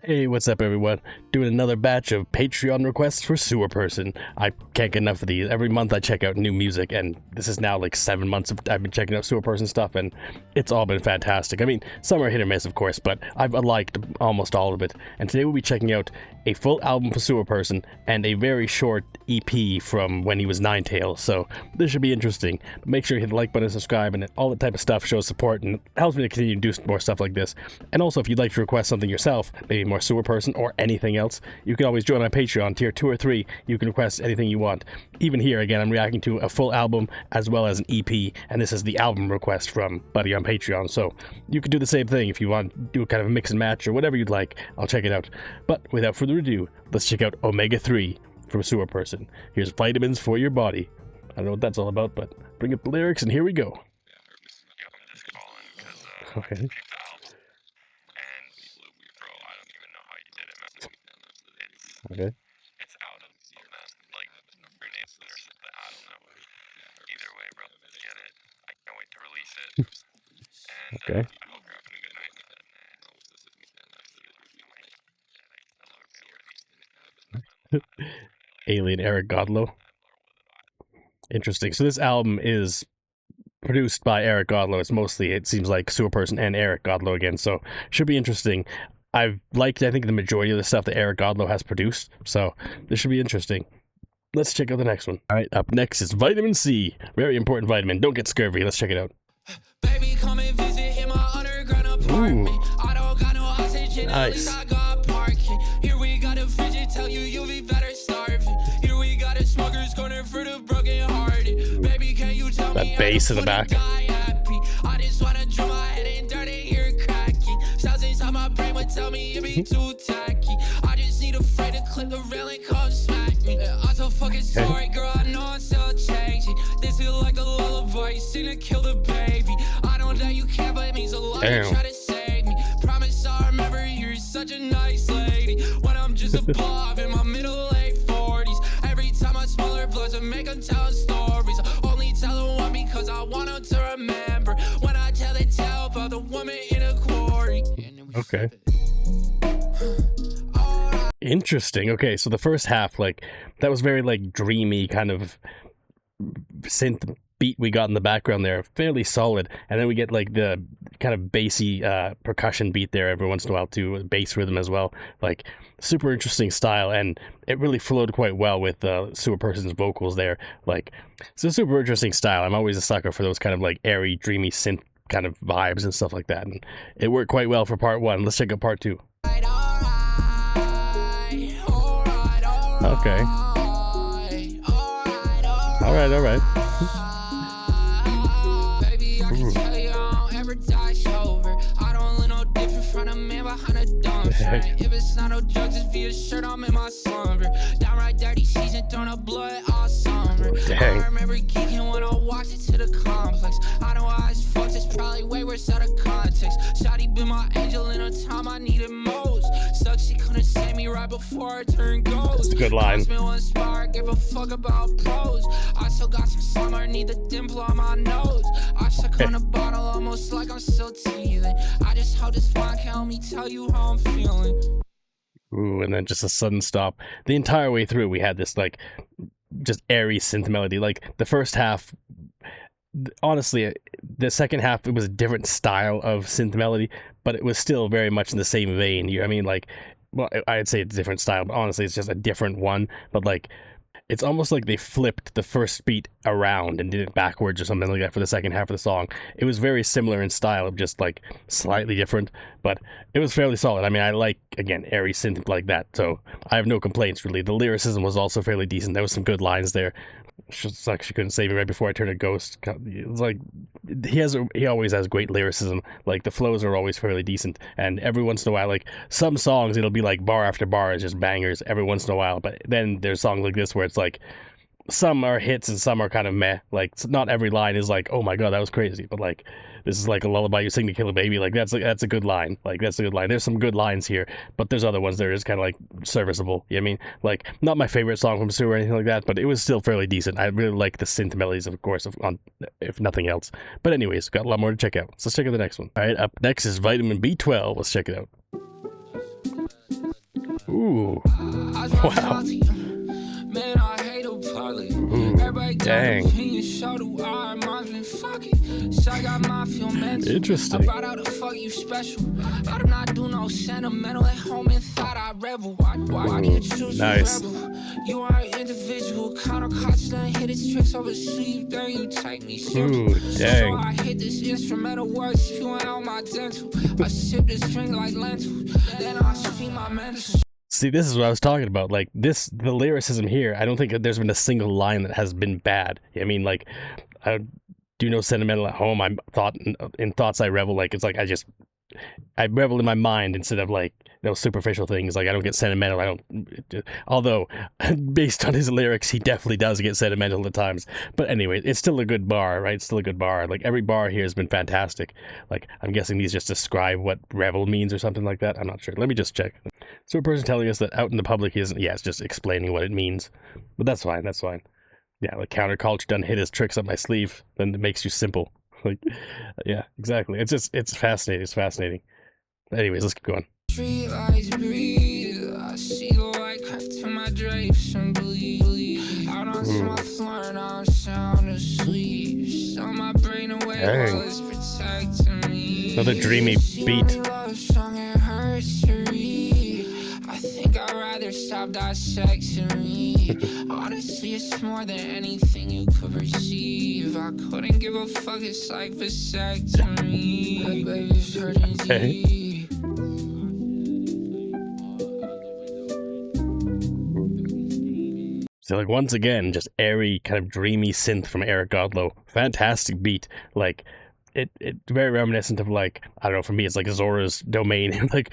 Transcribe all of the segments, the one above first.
Hey, what's up everyone? Doing another batch of Patreon requests for Sewerperson. I can't get enough of these. Every month I check out new music, and this is now like 7 months I've been checking out Sewerperson stuff, and it's all been fantastic. I mean, some are hit or miss, of course, but I've liked almost all of it. And today we'll be checking out a full album for Sewerperson and a very short EP from when he was 9TAILS, so this should be interesting. But make sure you hit the like button, subscribe, and all that type of stuff shows support and helps me to continue to do more stuff like this. And also, if you'd like to request something yourself, maybe more Sewerperson or anything else, you can always join my Patreon, tier 2 or 3. You can request anything you want. Even here, again, I'm reacting to a full album as well as an EP, and this is the album request from Buddy on Patreon, so you can do the same thing if you want to do kind of a mix and match or whatever you'd like. I'll check it out. But without further ado, let's check out Omega-3 from Sewerperson. Here's Vitamins for Your Body. I don't know what that's all about, but bring up the lyrics and here we go. Okay. Okay. It's out of you, man. Like, your name's or something. I don't know. Either way, bro. Let's get it. I can't wait to release it. And, okay. I hope you're having a good night. Alien Eric Godlow. Interesting. So this album is produced by Eric Godlow. It's mostly, it seems like, Sewerperson and Eric Godlow again, so should be interesting. I've liked, I think, the majority of the stuff that Eric Godlow has produced, so this should be interesting. Let's check out the next one. Alright, up next is Vitamin C. Very important vitamin. Don't get scurvy. Let's check it out. Baby, come and visit in my underground apartment. I don't got no oxygen, nice. At least I got parking. Here we got a fidget, tell you you'll be better starving. Here we got a smoker's corner for the broken hearted. Baby, can you tell me that bass in the back? I just wanna drum my head in dirt and hear it cracking. Sounds inside my brain would tell me you be too tacky. I just need a friend to clip the rail and come smack me. I'm so fucking sorry, girl, I know I'm still changing. This is like a lullaby, you seem to kill the baby. I don't know you care, but it means a lot. You try to save me. Promise I remember you're such a nice lady. When I'm just above in my middle late 40s. Every time I smell her blood to make them tell stories. Only tell her one because I want her to remember. When I tell the tale about the woman in a quarry. Okay. Interesting. Okay, so the first half, like, that was very, like, dreamy kind of synth beat we got in the background there. Fairly solid. And then we get, like, the kind of bassy percussion beat there every once in a while, too. Bass rhythm as well. Like, super interesting style, and it really flowed quite well with Sewerperson's vocals there. Like, it's a super interesting style. I'm always a sucker for those kind of, like, airy, dreamy synth kind of vibes and stuff like that. And it worked quite well for part 1. Let's check out part 2. Okay. Alright. Baby, I can tell you I don't ever die sober. I don't look no different from a man behind a dumb shirt. If it's not no drugs, just be a shirt, I'm in my slumber. Downright dirty season, throwing up blood all summer. Dang. I remember geeking when I walked into the complex. I know I was fucked, it's probably way worse out of context. Shawty been my angel in a time I needed most. Sucks she couldn't save me right before I turned ghost. That's a good line. One spark, give a fuck about pros. I still got some summer, need the dimple on my nose. I suck on a bottle almost like I'm still teething. I just hope this wine can help me tell you how I'm feeling. Ooh, and then just a sudden stop. The entire way through, we had this, like, just airy synth melody. Like, the first half, honestly, the second half, it was a different style of synth melody, but it was still very much in the same vein. You know what I mean? Like, well, I'd say it's a different style, but honestly, it's just a different one. But, like, it's almost like they flipped the first beat around and did it backwards or something like that for the second half of the song. It was very similar in style, just, like, slightly different, but it was fairly solid. I mean, I like, again, airy synth like that, so I have no complaints, really. The lyricism was also fairly decent. There was some good lines there. Sucks she couldn't save me right before I turned a ghost. It's like, he always has great lyricism. Like, the flows are always fairly decent, and every once in a while, like, some songs it'll be like bar after bar is just bangers every once in a while, but then there's songs like this where it's like some are hits and some are kind of meh. Like, not every line is like, oh my god, that was crazy, but like, this is like a lullaby you sing to kill a baby. Like, that's a good line. Like, that's a good line. There's some good lines here, but there's other ones that are just kind of like serviceable. You know what I mean? Like, not my favorite song from Sewer or anything like that, but it was still fairly decent. I really like the synth melodies, of course, if nothing else. But anyways, got a lot more to check out. So let's check out the next one. All right, up next is Vitamin B12. Let's check it out. Ooh. Wow. Man, I hate a public. Everybody got Dang. opinions, so do I. Mine's been fucking. So I got my feel mental. Interesting. About how the fuck you special. I do not do no sentimental at home and thought I rebel. Why do you choose Nice. to rebel? You are an individual. Counterculture done hit its tricks over sleeve. Then you take me simple. Ooh, So dang. I hit this instrumental words spewing out my dental. I sip this drink like lentils. Then I speak my mental. See, this is what I was talking about. Like this, the lyricism here. I don't think that there's been a single line that has been bad. I mean, like, I do no sentimental at home. I'm in thoughts I revel. Like it's like I revel in my mind instead of like those superficial things. Like I don't get sentimental. I don't. Although, based on his lyrics, he definitely does get sentimental at times. But anyway, it's still a good bar, right? It's still a good bar. Like every bar here has been fantastic. Like I'm guessing these just describe what revel means or something like that. I'm not sure. Let me just check. So a person telling us that out in the public he isn't. Yeah, it's just explaining what it means. But that's fine. That's fine. Yeah, like counterculture done hit his tricks up my sleeve. Then it makes you simple. Like, yeah, exactly. It's fascinating. It's fascinating. Anyways, let's keep going. Street lights breathe. I see the light cut through my drapes and bleed. Out on my floor and I'm sound asleep. So my brain away while it's protecting me. Another dreamy beat. Love song, it hurts to read. I think I'd rather stop dissecting me. Honestly, it's more than anything you could perceive. I couldn't give a fuck, it's like vasectomy. Baby, it's hurting deep. So like once again, just airy, kind of dreamy synth from Eric Godlow. Fantastic beat. Like it very reminiscent of like, I don't know, for me it's like Zora's Domain, like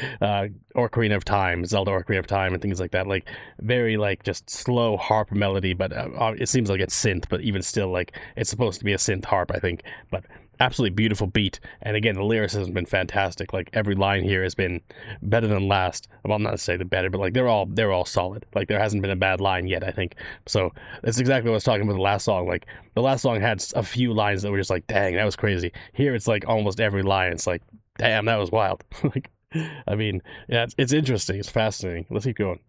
Ocarina of Time, Zelda Ocarina of Time and things like that. Like very like just slow harp melody, but it seems like it's synth, but even still like it's supposed to be a synth harp, I think. But absolutely beautiful beat, and again the lyricism has been fantastic. Like every line here has been better than last. Well, not to say the better, but like they're all solid. Like there hasn't been a bad line yet, I think. So that's exactly what I was talking about the last song. Like the last song had a few lines that were just like, dang, that was crazy. Here it's like almost every line it's like, damn, that was wild. Like, I mean, yeah, it's interesting, it's fascinating. Let's keep going.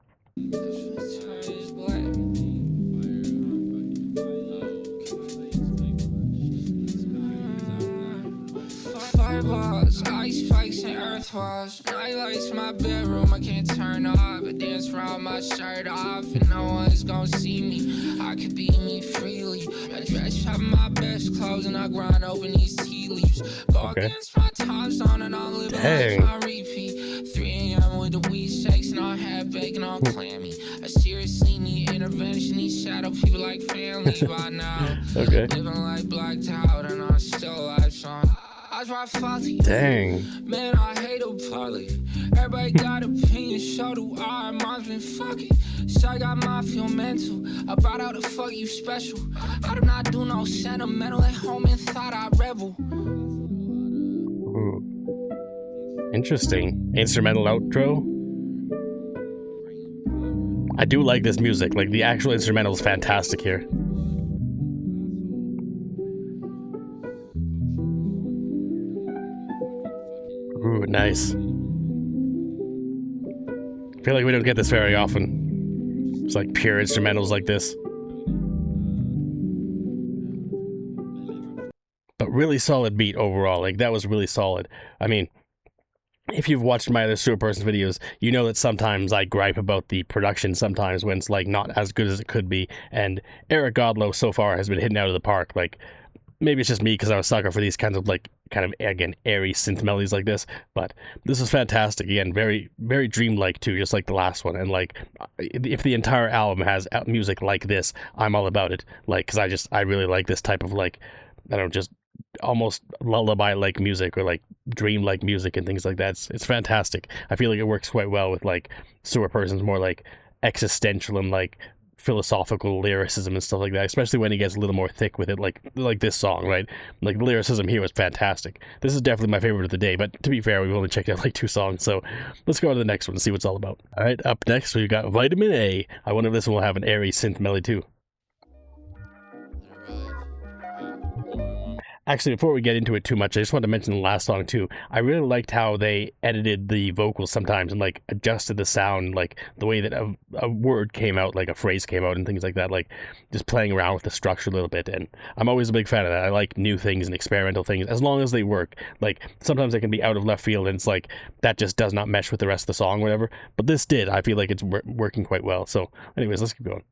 Fireballs, ice spikes, and earth walls. Nightlights in my bedroom, I can't turn off. I dance around my shirt off, and no one's gonna see me. I could be me freely. I dress up my best clothes, and I grind open these tea leaves. Go against my time zone, and I'm living like my repeat. 3 a.m. with the weed shakes, and I'm half bacon on clammy. I seriously need intervention. These shadow people like family by now. Living like blacked out, and I'm still live song. Dang. Man, I hate a public. Everybody got opinions, so do I. Mine's been fucking. So I got my feel mental. About how the fuck you special. I do not do no sentimental at home and thought I rebel. Interesting. Instrumental outro. I do like this music. Like the actual instrumental is fantastic here. Ooh, nice. I feel like we don't get this very often. It's like pure instrumentals like this. But really solid beat overall. Like that was really solid. I mean, if you've watched my other Sewerperson videos, you know that sometimes I gripe about the production sometimes when it's like not as good as it could be. And Eric Godlow so far has been hitting out of the park. Like maybe it's just me because I'm a sucker for these kinds of like kind of again airy synth melodies like this, but this is fantastic. Again, very very dreamlike too, just like the last one. And like if the entire album has music like this, I'm all about it. Like because I really like this type of like, I don't know, just almost lullaby like music or like dream like music and things like that. It's fantastic. I feel like it works quite well with like Sewerpersons, more like existential and like philosophical lyricism and stuff like that, especially when he gets a little more thick with it, like this song, right? Like the lyricism here was fantastic. This is definitely my favorite of the day, but to be fair, we've only checked out like 2 songs, so let's go on to the next one and see what it's all about. All right, up next we've got Vitamin A. I wonder if this one will have an airy synth melody too. Actually, before we get into it too much, I just wanted to mention the last song too. I really liked how they edited the vocals sometimes and like adjusted the sound, like the way that a word came out, like a phrase came out and things like that, like just playing around with the structure a little bit. And I'm always a big fan of that. I like new things and experimental things as long as they work. Like sometimes they can be out of left field and it's like that just does not mesh with the rest of the song or whatever. But this did. I feel like it's working quite well. So anyways, let's keep going.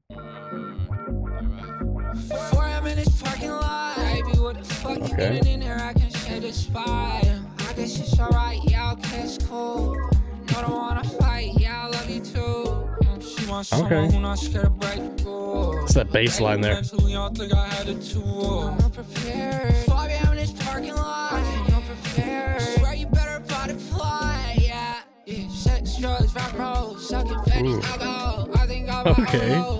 4 a.m. in this parking lot. Baby, what the fuck you getting in there? I can share the spot. I guess it's alright, yeah, okay, it's cool. No, don't wanna fight, yeah, I love you too. She wants someone who not scared to break the rules. It's that bass line there. Mentally, I think I had it too. I'm not prepared. 5 a.m. in this parking lot. I'm not prepared. Swear you better buy the plot, yeah. Sex, drugs, rock, roll, sucking petty, alcohol. I think I'm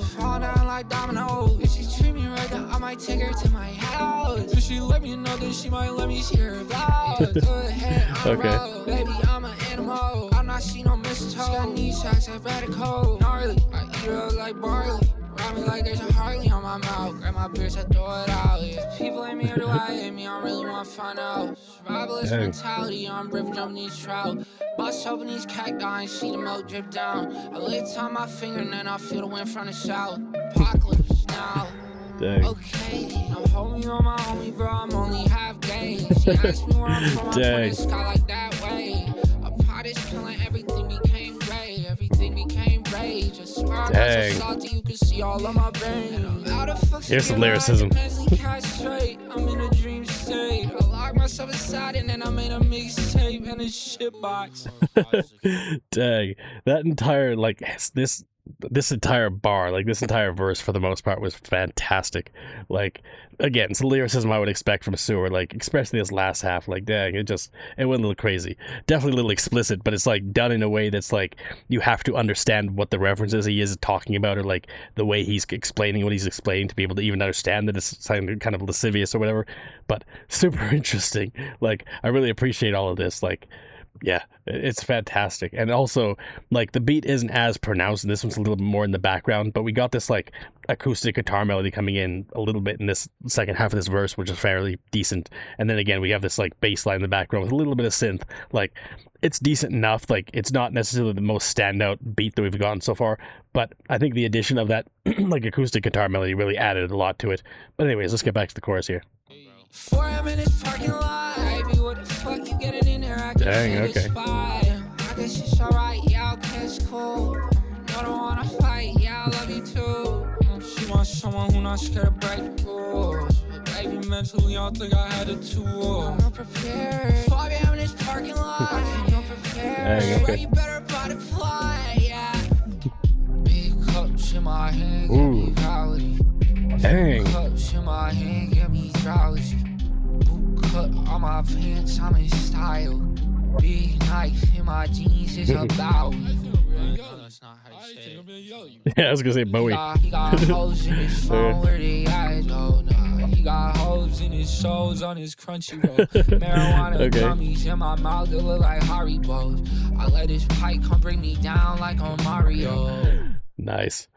fall down like dominoes. If she treat me right, then I might take her to my house. If she let me know, then she might let me see her blouse. Go ahead, I'm roll. Baby, I'm an animal. I'm not see no mistletoe. Got knee socks at radical. Gnarly, I eat her up like barley. Ride me like there's a Harley on my mouth. Grab my beers, I throw it out. Yeah. People hate me or do I hate me? I really want to find out. Survivalist mentality, I'm river jumping these trout. Bust open these cacti, see the milk drip down. I lick on my finger and then I feel the wind from the south. Apocalypse now. Dang. Okay, I'm homie on my homie, bro. I'm only half gay. She asked me where I'm from, I'm from the sky like that way. A pot is killing, everything became gray. Everything became rage. I swear I got so salty, you can see all of my veins. Here's some lyricism. I'm in a dream state. I locked myself inside and then I made a mixtape and a shit box. Dang, that entire like this entire bar, like this entire verse for the most part was fantastic. Like again, it's the lyricism I would expect from Sewer, like especially this last half. Like dang, it went a little crazy. Definitely a little explicit, but it's like done in a way that's like you have to understand what the references he is talking about, or like the way he's explaining what he's explaining to be able to even understand that it's something kind of lascivious or whatever. But super interesting. Like I really appreciate all of this. Like yeah, it's fantastic. And also, like, the beat isn't as pronounced, and this one's a little bit more in the background, but we got this, like, acoustic guitar melody coming in a little bit in this second half of this verse, which is fairly decent. And then again, we have this, like, bass line in the background with a little bit of synth. Like, it's decent enough. Like, it's not necessarily the most standout beat that we've gotten so far, but I think the addition of that, like, acoustic guitar melody really added a lot to it. But anyways, let's get back to the chorus here. 4 a.m. in this parking lot. Baby, what the fuck you getting in there? I dang, okay. I guess it's alright, yeah, okay, it's cool. No, don't wanna fight, yeah, I love you too. She wants someone who not scared to break the rules. But baby, mentally, I think I had it too. I'm not prepared. 5 a.m. in this parking lot. I'm not prepared. Dang, okay. You better buy the plot, yeah. Big cups in my hand, give me reality. Dang. Cups in my hand, give me drowsy. Boot cut on my pants, I'm in style. Big knife in my jeans is about me. That's not how you say it. Yeah, I was gonna say Bowie. He got hoes in his phone, where they at? No, nah. He got hoes in his shows on his crunchy roll. Marijuana gummies in my mouth, they look like Haribos. I let his pipe come bring me down like on Mario. Nice.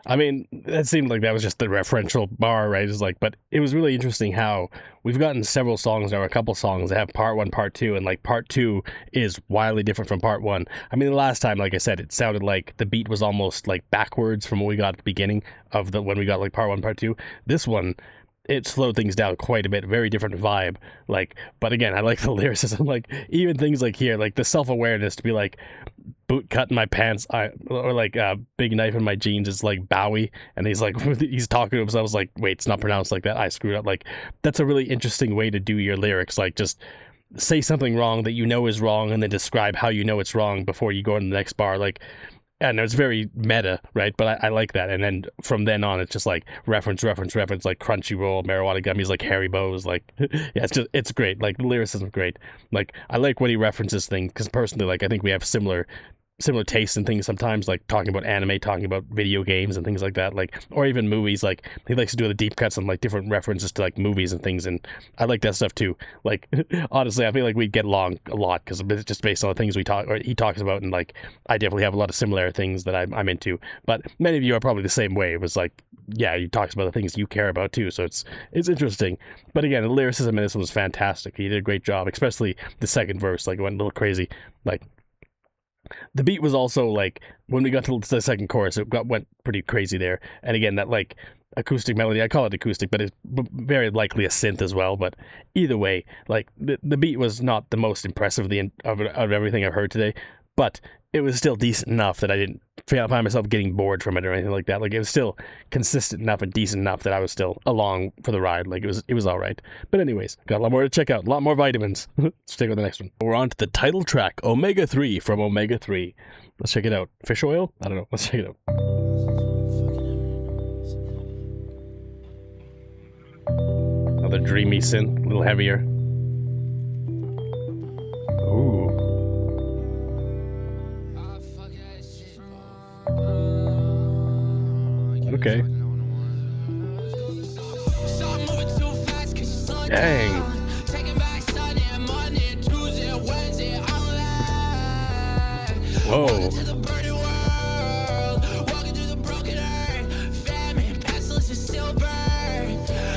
I mean, that seemed like that was just the referential bar, right? It's like, but it was really interesting how we've gotten several songs now, a couple songs that have part 1, part 2, and like part 2 is wildly different from part 1. I mean, the last time, like I said, it sounded like the beat was almost like backwards from what we got at the beginning of when we got like part 1, part 2. This one, it slowed things down quite a bit, very different vibe. Like, but again, I like the lyricism, like even things like here, like the self-awareness to be like, boot cut in my pants, or like big knife in my jeans is like Bowie, and he's like he's talking to himself. I was like, wait, it's not pronounced like that. I screwed up. Like that's a really interesting way to do your lyrics. Like just say something wrong that you know is wrong, and then describe how you know it's wrong before you go into the next bar. Like, and it's very meta, right? But I like that. And then from then on, it's just like reference, like Crunchyroll, marijuana gummies, like Haribo's, like yeah, it's great. Like the lyricism is great. Like I like when he references things because personally, like I think we have similar similar tastes and things sometimes, like talking about anime, talking about video games and things like that, like, or even movies. Like he likes to do the deep cuts and like different references to like movies and things, and I like that stuff too. Like honestly, I feel like we'd get along a lot because it's just based on the things we talk or he talks about, and like I definitely have a lot of similar things that I'm into. But many of you are probably the same way. It was like, yeah, he talks about the things you care about too, so it's interesting. But again, the lyricism in this one was fantastic. He did a great job, especially the second verse. Like it went a little crazy. Like the beat was also like when we got to the second chorus, went pretty crazy there. And again, that like acoustic melody, I call it acoustic, but it's very likely a synth as well. But either way, like the beat was not the most impressive of everything I've heard today, but it was still decent enough that I didn't find myself getting bored from it or anything like that. Like it was still consistent enough and decent enough that I was still along for the ride. Like it was all right. But anyways, got a lot more to check out, a lot more vitamins. Let's take on the next one. We're on to the title track, Omega-3 from Omega-3. Let's check it out. Fish oil? I don't know. Let's check it out. Another dreamy synth, a little heavier. Ooh. Okay. Dang. Whoa.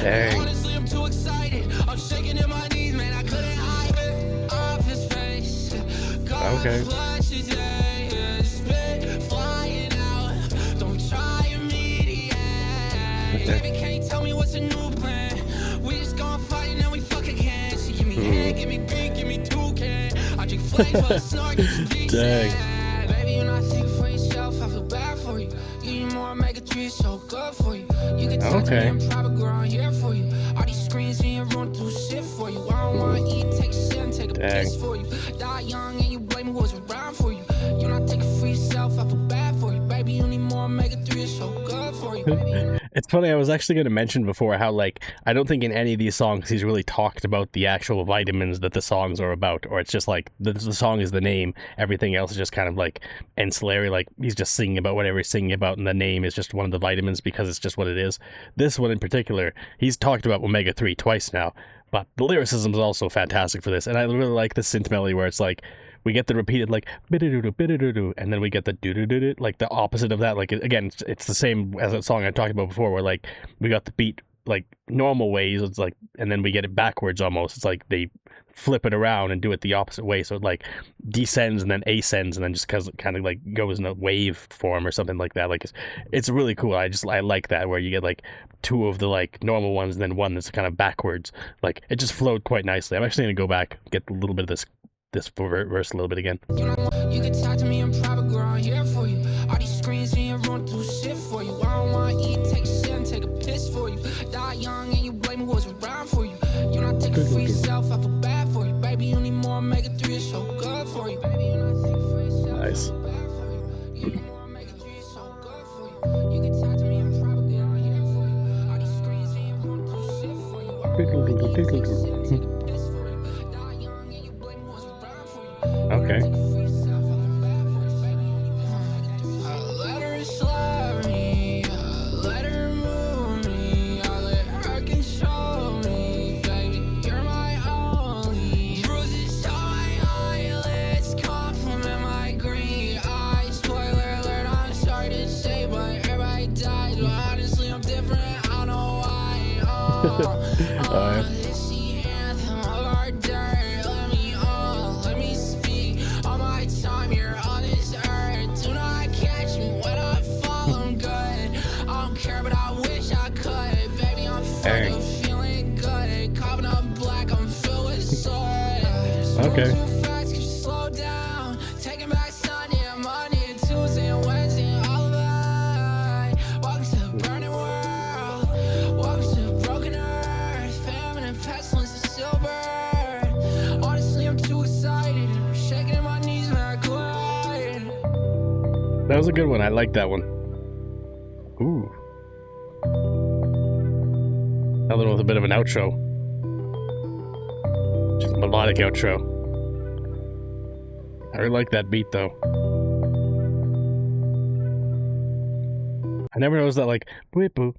Dang. Honestly, I'm too excited. I'm shaking in my knees, man. I couldn't hide it off his face. Okay. Baby, can't tell me what's a new plan. We just gonna fight and then we fuck again. She give me head, give me beat, give me toucan. I drink flames while I snort, get some deep. Dang. Baby, you're not thinking for yourself, I feel bad for you. You need more Omega-3, it's so good for you. You can talk to me in private, girl, I'm here for you. All these screens in your room do shit for you. I don't wanna eat, take shit and take a piss for you. Die young and you blame who was around for you. You're not thinking for yourself, I feel bad for you. Baby, you need more Omega-3, it's so good for you. Baby, it's funny, I was actually going to mention before how, like, I don't think in any of these songs he's really talked about the actual vitamins that the songs are about, or it's just like, the song is the name, everything else is just kind of like ancillary, like he's just singing about whatever he's singing about, and the name is just one of the vitamins because it's just what it is. This one in particular, he's talked about Omega-3 twice now, but the lyricism is also fantastic for this, and I really like the synth melody where it's like, we get the repeated like bididoo bididoo, and then we get the doo like the opposite of that. Like again, it's the same as that song I talked about before, where like we got the beat like normal ways, it's like, and then we get it backwards almost. It's like they flip it around and do it the opposite way, so it like descends and then ascends, and then just cause it kind of like goes in a wave form or something like that. Like it's really cool. I like that where you get like two of the like normal ones and then one that's kind of backwards. Like it just flowed quite nicely. I'm actually gonna go back get a little bit of this verse a little bit again. you can talk to me in private, girl, I'm here for you. All these screens in your room do shit for you. I don't wanna eat, take shit and take a piss for you. Die young and you blame who was around for you. You're not thinking for yourself, I feel bad for you. Baby, you need more Omega-3, it's so good for you. Baby, you're not thinking for yourself, nice. I feel bad for you. You need more Omega-3, it's so good for you. You can talk to me in private, girl, I'm here for you. All these screens in your room do shit for you. I don't wanna eat, take shit and take a piss for you. Die young and you blame who was around for you. Okay. Let her slap me, let her move me, I let her control me, baby, you're my only. Bruises on my eyelids, compliment my green eyes. Spoiler alert, I'm sorry to say, but everybody dies. But honestly, I'm different, I don't know why. It's the anthem of our dirt. Let me speak all my time here on this earth. Do not catch me when I fall, I'm good. I don't care, but I wish I could. Baby, I'm fucking feeling good. Copping up black, I'm filled with sweat. Okay. Too fast, can you slow down? Taking back Sunday and Monday and Tuesday and Wednesday and all of that. Welcome to the burning world. Welcome to the broken earth. Famine and pestilence and silver. Honestly, I'm too excited. I'm shaking in my knees, man, I cried. That was a good one. I like that one. Ooh. Another one with a bit of an outro. Just a melodic outro. I really like that beat though. I never noticed that, like, whip boo,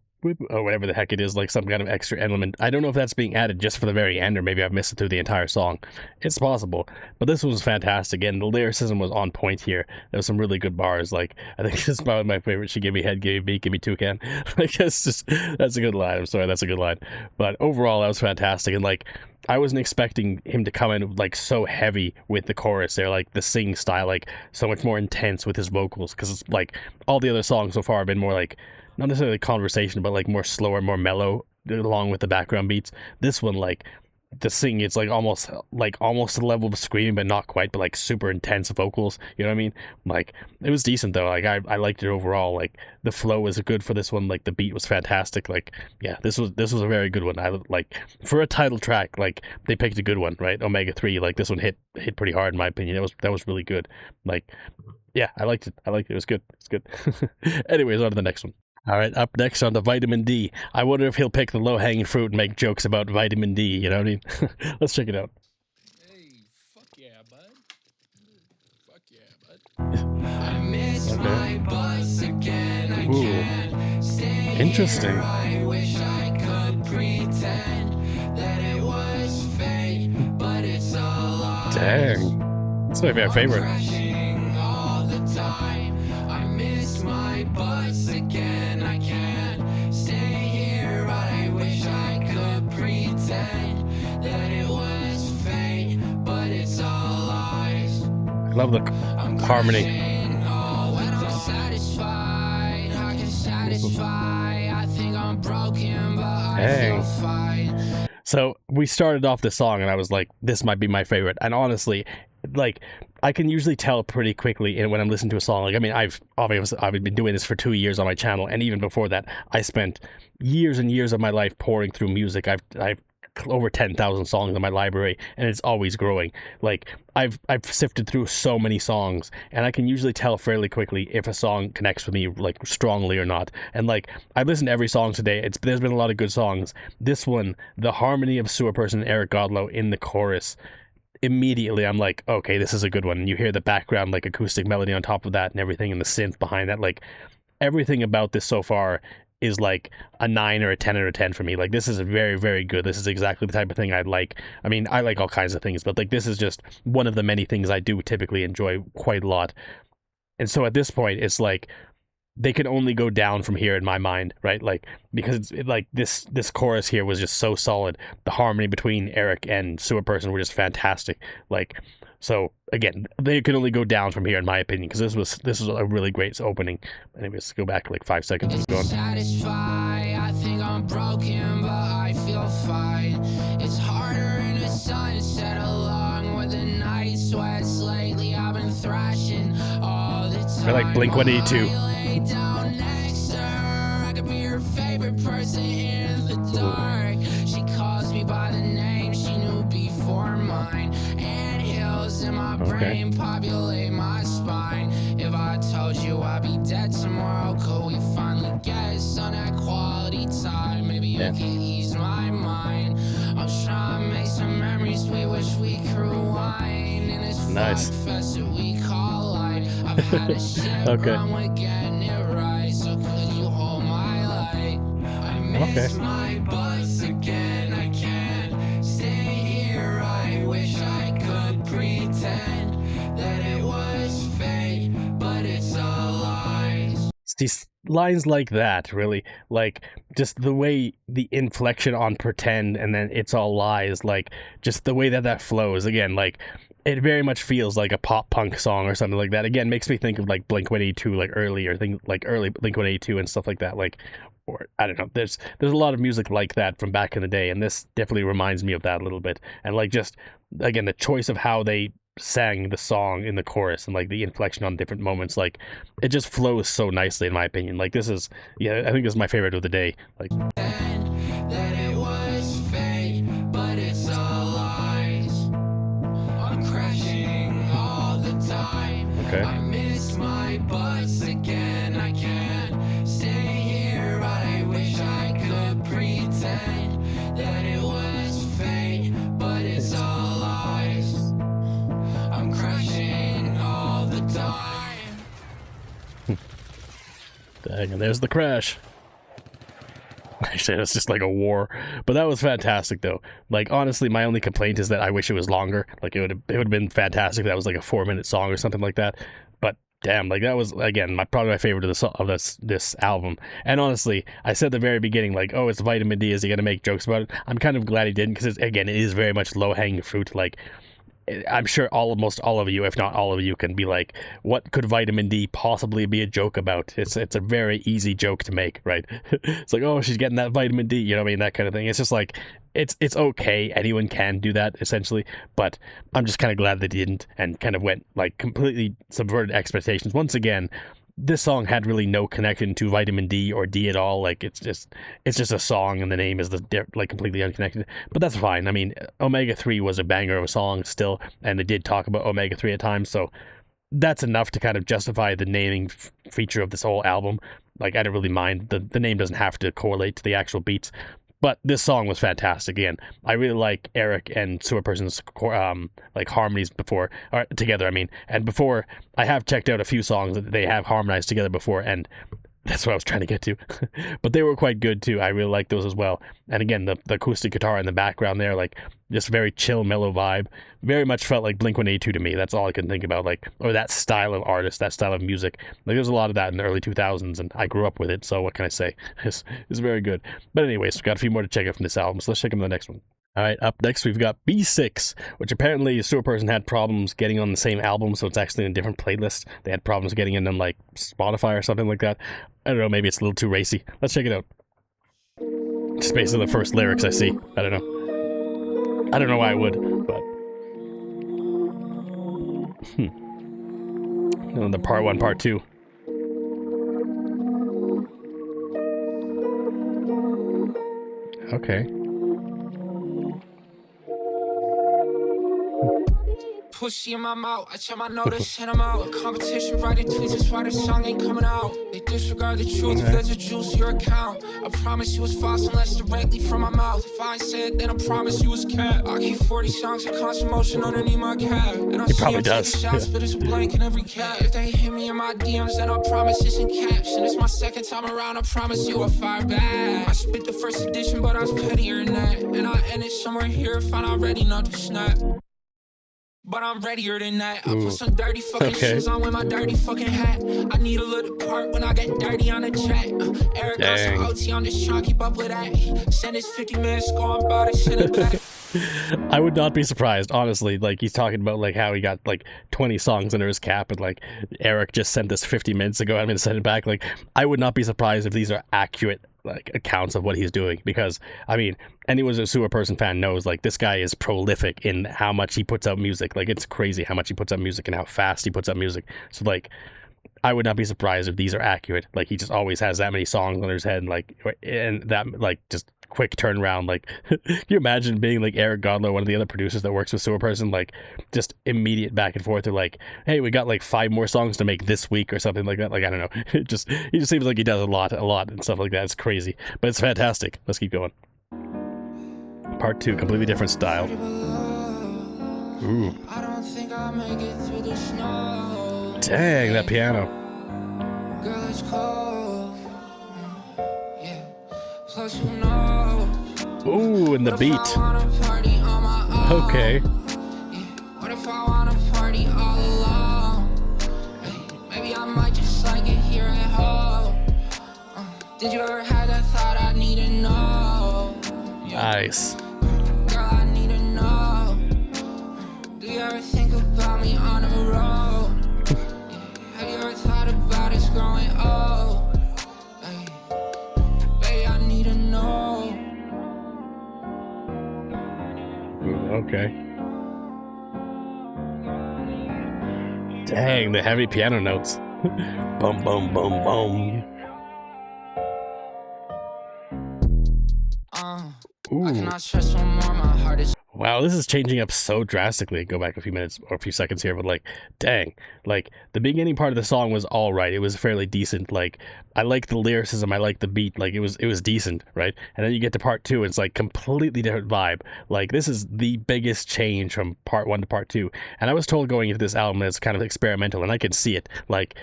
or whatever the heck it is, like some kind of extra element. I don't know if that's being added just for the very end, or maybe I've missed it through the entire song. It's possible, but this was fantastic, and the lyricism was on point here. There was some really good bars. Like, I think this is probably my favorite. She give me head, give me beat, give me toucan. Like, that's a good line. I'm sorry, that's a good line. But overall, that was fantastic, and like, I wasn't expecting him to come in like so heavy with the chorus there, like the sing style, like so much more intense with his vocals, because it's like all the other songs so far have been more like, not necessarily conversation, but like more slower, more mellow, along with the background beats. This one, like the sing, it's like almost the level of screaming, but not quite, but like super intense vocals. You know what I mean? Like, it was decent though. Like, I liked it overall. Like, the flow was good for this one. Like, the beat was fantastic. Like, yeah, this was a very good one. I like, for a title track, like, they picked a good one, right? Omega-3, like, this one hit pretty hard in my opinion. That was really good. Like, yeah, I liked it. It was good. It's good. Anyways, on to the next one. All right, up next on the vitamin D. I wonder if he'll pick the low-hanging fruit and make jokes about vitamin D, you know what I mean? Let's check it out. Hey, fuck yeah, bud. Fuck yeah, bud. I miss my bus again. I can't stay Interesting. here. I wish I could pretend that it was fake, but it's a lie. Dang. That's my favorite. Crashing all the time. I miss my bus again. I can't stay here, but I wish I could pretend that it was fake, but it's all lies. I love the harmony. When I'm satisfied, I can satisfy. I think I'm broken, but I feel fine. So we started off the song and I was like, this might be my favorite. And honestly, like, I can usually tell pretty quickly when I'm listening to a song. Like, I mean, I've been doing this for 2 years on my channel, and even before that, I spent years and years of my life pouring through music. I've over 10,000 songs in my library, and it's always growing. Like, I've sifted through so many songs, and I can usually tell fairly quickly if a song connects with me, like, strongly or not. And like, I've listened to every song today. There's been a lot of good songs. This one, the harmony of Sewerperson and Eric Godlow in the chorus, immediately I'm like, okay, this is a good one. And you hear the background, like, acoustic melody on top of that and everything, and the synth behind that. Like, everything about this so far is like a 9 or a 10 out of 10 for me. Like, this is very, very good. This is exactly the type of thing I'd like. I mean, I like all kinds of things, but like, this is just one of the many things I do typically enjoy quite a lot. And so at this point, it's like, they can only go down from here in my mind, right? Like, because like this chorus here was just so solid. The harmony between Eric and Sewerperson were just fantastic. Like, so again, they can only go down from here in my opinion, because this was a really great opening. Anyways, go back like 5 seconds. It's going. Satisfied, I think I'm broken, but I feel fine. It's harder in the sunset along with the night sweats. Lately I've been thrashing all the time. I like Blink-182. Down next to her, I could be her favorite person in the dark. She calls me by the name she knew before mine. And hills in my brain populate my spine. If I told you I'd be dead tomorrow, could we finally guess on that quality time? Maybe you can ease my mind. I'm trying to make some memories we wish we could rewind. In this nice. fest that we call life. I've had a shit run with getting it right. So could you hold my light? I miss my bus again. I can't stay here. I wish I could pretend that it was fake, but it's all lies. These lines like that, really, like, just the way the inflection on pretend and then it's all lies, like, just the way that flows, again, like, it very much feels like a pop punk song or something like that. Again, makes me think of like Blink-182, like earlier things, like early Blink-182 and stuff like that. Like, or I don't know, there's a lot of music like that from back in the day, and this definitely reminds me of that a little bit. And like, just again, the choice of how they sang the song in the chorus and like the inflection on different moments, like, it just flows so nicely in my opinion. Like, this is, yeah, I think this is my favorite of the day. Like, that it was fake, but it's all lies. I'm crashing all the time. I miss my bus again. I can't stay here, but I wish I could pretend that it was fake, but it's all lies. I'm crashing all the time. Dang, and there's the crash. Actually, it's just like a war. But that was fantastic, though. Like, honestly, my only complaint is that I wish it was longer. Like, it would have been fantastic if that was like a 4-minute song or something like that. But damn, like that was again probably my favorite of this album. And honestly, I said at the very beginning, like, oh, it's vitamin D. Is he gonna make jokes about it? I'm kind of glad he didn't, because again, it is very much low hanging fruit. Like, I'm sure almost all of you, if not all of you, can be like, what could vitamin D possibly be a joke about? It's a very easy joke to make, right? It's like, oh, she's getting that vitamin D, you know what I mean? That kind of thing. It's just like, it's okay. Anyone can do that, essentially. But I'm just kind of glad they didn't, and kind of went, like, completely subverted expectations. Once again, this song had really no connection to vitamin D or D at all. Like, it's just a song, and the name is like completely unconnected. But that's fine. I mean, Omega-3 was a banger of a song still, and they did talk about Omega-3 at times, so that's enough to kind of justify the naming feature of this whole album. Like, I don't really mind. The name doesn't have to correlate to the actual beats. But this song was fantastic. Again, I really like Eric and Sewerperson's like harmonies before, or together, I mean. And before, I have checked out a few songs that they have harmonized together before, and that's what I was trying to get to. But they were quite good too. I really like those as well. And again, the acoustic guitar in the background there, like, just very chill, mellow vibe. Very much felt like Blink-182 to me. That's all I can think about, like, or that style of artist, that style of music. Like, there's a lot of that in the early 2000s, and I grew up with it, so what can I say? It's very good. But anyways, we've got a few more to check out from this album, so let's check out the next one. Alright, up next we've got B6, which apparently Sewerperson had problems getting on the same album, so it's actually in a different playlist. They had problems getting in on, like, Spotify or something like that. I don't know, maybe it's a little too racy. Let's check it out. Just basically the first lyrics I see. I don't know. I don't know why I would, but... And the part 1, part 2. Okay. Pussy in my mouth, I check my notice and I'm out. Competition writing tweets, that's why the song ain't coming out. They disregard the truth, if there's a juice to your account. I promise you it's false unless directly from my mouth. If I said, then I promise you it's cap. I keep 40 songs of constant motion underneath my cap. And I He see probably I'm does. taking shots, but it's a blank in every cap. If they hit me in my DMs, then I promise it's in caps. And it's my second time around, I promise you I'll fire back. I spit the first edition, but I was pettier than that. And I ended somewhere here if I'm not ready not to snap. But I'm readier than that. I put some dirty fucking shoes on with my dirty fucking hat. I need a little part when I get dirty on the track. Eric got some OT, I'm just trying to keep up with that. Send his 50 minutes, go on about it, send it back. I would not be surprised, honestly. Like, he's talking about, like, how he got, like, 20 songs under his cap, and, like, Eric just sent this 50 minutes ago, I'm gonna send it back. Like, I would not be surprised if these are accurate, like, accounts of what he's doing, because, I mean, anyone who's a Sewerperson fan knows, like, this guy is prolific in how much he puts out music. Like, it's crazy how much he puts out music and how fast he puts out music. So, like, I would not be surprised if these are accurate. Like, he just always has that many songs on his head, and that, like, just quick turnaround. Like, can you imagine being, like, Eric Godler, one of the other producers that works with Sewerperson, like, just immediate back and forth. They're like, hey, we got, like, 5 more songs to make this week or something like that. Like, I don't know. He just seems like he does a lot and stuff like that. It's crazy, but it's fantastic. Let's keep going. Part 2, completely different style. Ooh. I don't think I'll make it through the snow. Dang, that piano. Girl, it's cold. Yeah. Plus, who knows? Ooh, and the beat. What if I wanna party on my own? Okay. Yeah. What if I wanna party all alone? Hey, maybe I might just like it here at home. Did you ever have that thought I need to know? Nice. Girl, I need to know. Do you ever think about me on the road? Have you ever thought about us growing old? Hey, baby, I need to know. Okay. Dang, the heavy piano notes. Bum, bum, bum, bum. I cannot stress no more, my heart is... Wow, this is changing up so drastically. Go back a few minutes or a few seconds here, but, like, dang. Like, the beginning part of the song was all right. It was fairly decent. Like, I like the lyricism. I like the beat. Like, it was decent, right? And then you get to part 2, it's like completely different vibe. Like, this is the biggest change from part 1 to part 2. And I was told going into this album that it's kind of experimental, and I could see it. Like,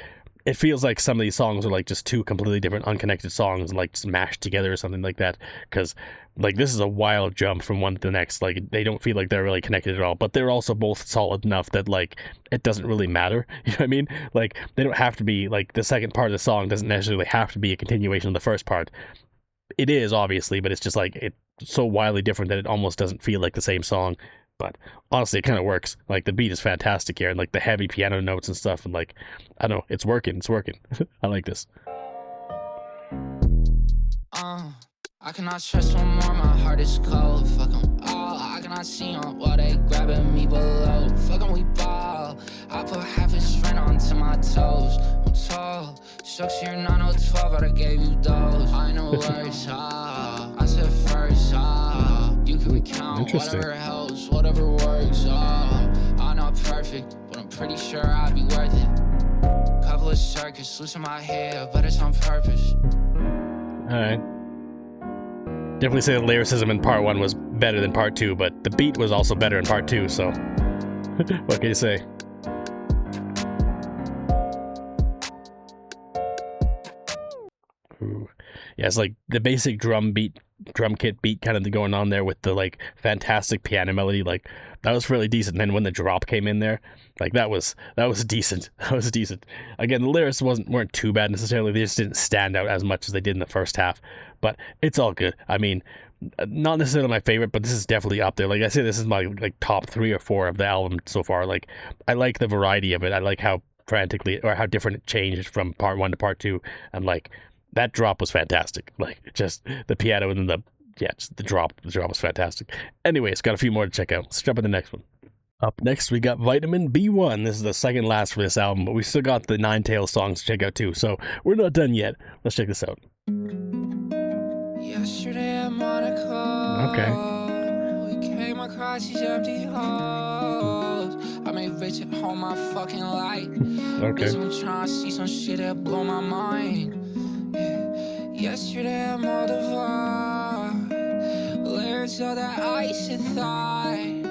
it feels like some of these songs are like just two completely different unconnected songs, like just mashed together or something like that, because like this is a wild jump from one to the next. Like they don't feel like they're really connected at all, but they're also both solid enough that like it doesn't really matter. You know what I mean? Like they don't have to be, like the second part of the song doesn't necessarily have to be a continuation of the first part. It is, obviously, but it's just like it's so wildly different that it almost doesn't feel like the same song. But honestly, it kind of works. Like the beat is fantastic here, and like the heavy piano notes and stuff, and like I don't know, it's working. I like this. I cannot stress no more, my heart is cold. Fuck 'em all, I cannot see 'em while they grabbing me below. Fuck 'em, we ball. I put half a strand onto my toes. I'm tall, shucks, you're 9/12, but I gave you those. I know words, I said first, you can recount whatever helps, whatever works, I'm not perfect, but I'm pretty sure I'll be worth it. Couple of circuits loose in my head, but it's on purpose. Alright. Definitely say the lyricism in part 1 was better than part 2, but the beat was also better in part 2, so what can you say? Ooh. Yeah, it's like the basic drum kit beat kind of going on there with the like fantastic piano melody. Like that was really decent. And then when the drop came in there, like that was decent. That was decent. Again, the lyrics weren't too bad necessarily. They just didn't stand out as much as they did in the first half. But it's all good. I mean, not necessarily my favorite, but this is definitely up there. Like I say, this is my like top 3 or 4 of the album so far. Like I like the variety of it. I like how frantically or how different it changed from part 1 to part 2, and like that drop was fantastic. Like just the piano and then the drop was fantastic. Anyways, got a few more to check out. Let's jump to the next one. Up next, we got Vitamin B1. This is the second last for this album, but we still got the 9TAILS songs to check out too, so we're not done yet. Let's check this out. Yesterday at Monaco, Okay. we came across these empty halls. I made rich at home my fucking light. Okay. I'm trying to see some shit that blow my mind. Yeah. Yesterday at Moldova, layers of that ice and thigh.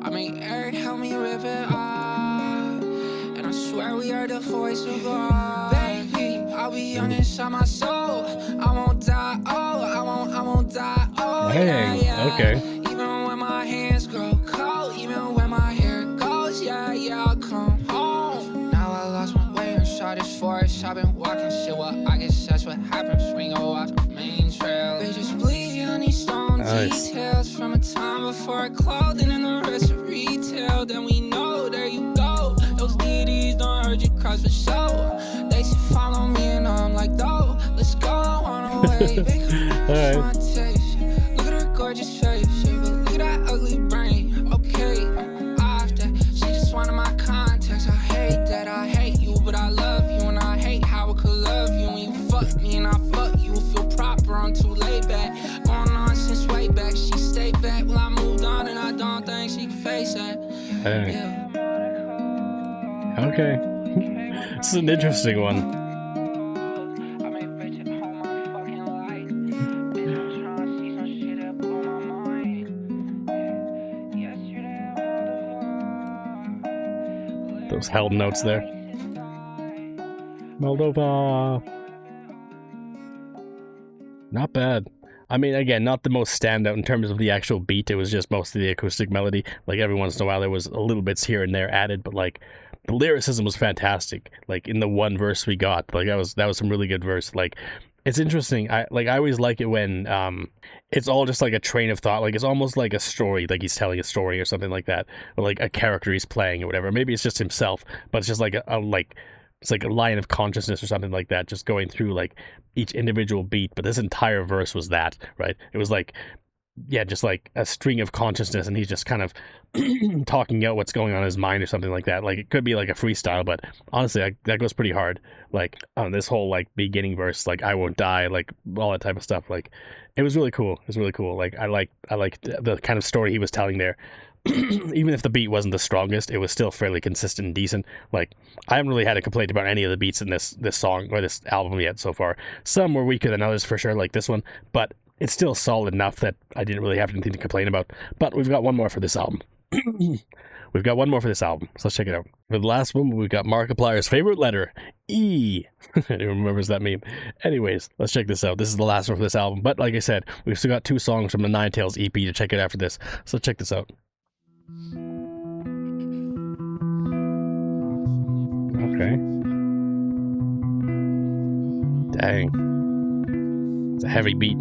I made Eric help me rip it off, and I swear we are the voice of God. Baby, I'll be young inside my soul. I won't die, I won't die, Hey, yeah. okay. Even when my hands grow cold, even when my hair goes, yeah, I'll come home. Now I lost my way inside this forest. I've been walking shit, well, I guess that's what happens when you go off the main trail. They just bleed on these stone details from a time before clothing and the rest of retail. Then we know, there you go. Those DDs don't hurt you cross for show. They say follow me and I'm like, no, let's go on our way. Alright. Look at her gorgeous face, but look at that ugly brain. Okay, I'm off that. She just wanted my context. I hate that, I hate you, but I love you, and I hate how I could love you when you fuck me and I fuck you. Feel proper, I'm too laid back. Going on since way back. She stayed back, well I moved on, and I don't think she can face that. Hey. Yeah. Okay. This is an interesting one. Those held notes there. Moldova. Not bad. I mean, again, not the most standout in terms of the actual beat. It was just mostly the acoustic melody. Like every once in a while there was a little bits here and there added, but like the lyricism was fantastic. Like in the one verse we got, like that was some really good verse. Like it's interesting. I always like it when it's all just like a train of thought. Like it's almost like a story, like he's telling a story or something like that, or like a character he's playing or whatever. Maybe it's just himself, but it's just like it's like a line of consciousness or something like that, just going through like each individual beat. But this entire verse was that, right? It was like, yeah, just like a string of consciousness, and he's just kind of talking out what's going on in his mind or something like that. Like it could be like a freestyle, but honestly, that goes pretty hard. Like this whole like beginning verse, like I won't die, like all that type of stuff. Like it was really cool. It was really cool. Like I like the kind of story he was telling there. Even if the beat wasn't the strongest, it was still fairly consistent and decent. Like I haven't really had a complaint about any of the beats in this song or this album yet so far. Some were weaker than others for sure, like this one, but it's still solid enough that I didn't really have anything to complain about. But we've got one more for this album. we've got one more for this album, so let's check it out. For the last one, we've got Markiplier's favorite letter, E. Anyone remembers that meme? Anyways, let's check this out. This is the last one for this album, but like I said, we've still got 2 songs from the 9TAILS EP to check it after this, so check this out. Okay. Dang. It's a heavy beat.